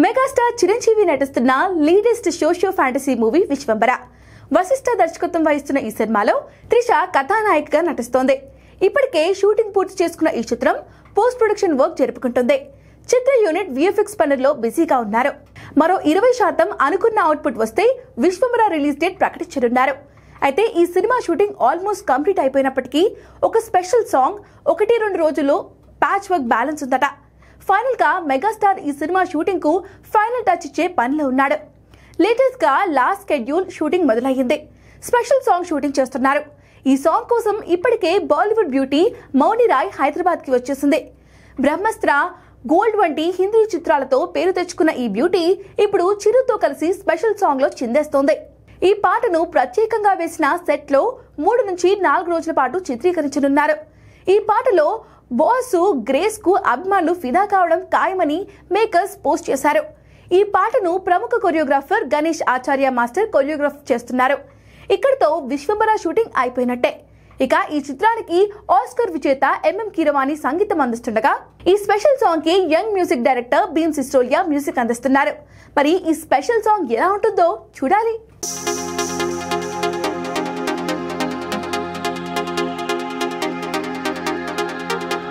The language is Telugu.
మెగాస్టార్ చిరంజీవి నటిస్తున్న latest socio fantasy movie Vishwambhara. Vassishta దర్శకత్వం వహిస్తున్న ఈ సినిమాలో త్రిష కథానాయికగా నటిస్తోంది. ఇప్పటికే షూటింగ్ పూర్తి చేసుకున్న ఈ చిత్రం పోస్ట్ ప్రొడక్షన్ వర్క్ జరుపుకుంటుంది. చిత్ర యూనిట్ విఎఫ్ఎక్స్ పనుల్లో బిజీగా ఉన్నారు. మరో 20% అనుకున్న అవుట్పుట్ వస్తే విశ్వంబర రిలీజ్ డేట్ ప్రకటించనున్నారు. అయితే ఈ సినిమా షూటింగ్ ఆల్మోస్ట్ కంప్లీట్ అయిపోయినప్పటికీ ఒక స్పెషల్ సాంగ్ 1-2 రోజుల్లో ప్యాచ్ వర్క్ బ్యాలెన్స్ ఉందట. ఫైనల్ గా మెగాస్టార్ ఈ సినిమా షూటింగ్ కు ఫైనల్ టచ్ ఇచ్చే పనిలో ఉన్నాడు. లేటెస్ట్ గా లాస్ట్ షెడ్యూల్ షూటింగ్ మొదలయ్యింది. స్పెషల్ సాంగ్ షూటింగ్ చేస్తున్నారు. ఈ సాంగ్ కోసం ఇప్పటికే బాలీవుడ్ బ్యూటీ మౌని రాయ్ హైదరాబాద్ కి వచ్చేసింది. బ్రహ్మాస్త్ర, గోల్డ్ వంటి హిందీ చిత్రాలతో పేరు తెచ్చుకున్న ఈ బ్యూటీ ఇప్పుడు చిరుతో కలిసి స్పెషల్ సాంగ్ లో చిందేస్తోంది. ఈ పాటను ప్రత్యేకంగా వేసిన సెట్ లో 3-4 రోజుల పాటు చిత్రీకరించనున్నారు. ఈ పాటలో బాసు గ్రేస్ కు అభిమానులు ఫిదా కావడం ఖాయమని మేకర్స్ పోస్ట్ చేశారు. ఈ పాటను ప్రముఖ కొరియోగ్రాఫర్ గణేష్ ఆచార్య మాస్టర్ కొరియోగ్రాఫ్ చేస్తున్నారు. ఇక్కడితో విశ్వంబర షూటింగ్ అయిపోయినట్టే. ఇక ఈ చిత్రానికి ఆస్కర్ విజేత ఎంఎం కీరవాణి సంగీతం అందిస్తుండగా ఈ స్పెషల్ సాంగ్ కి young music director Bheems Ceciroleo music అందిస్తున్నారు. మరి ఈ స్పెషల్ సాంగ్ ఎలా ఉంటుందో చూడాలి.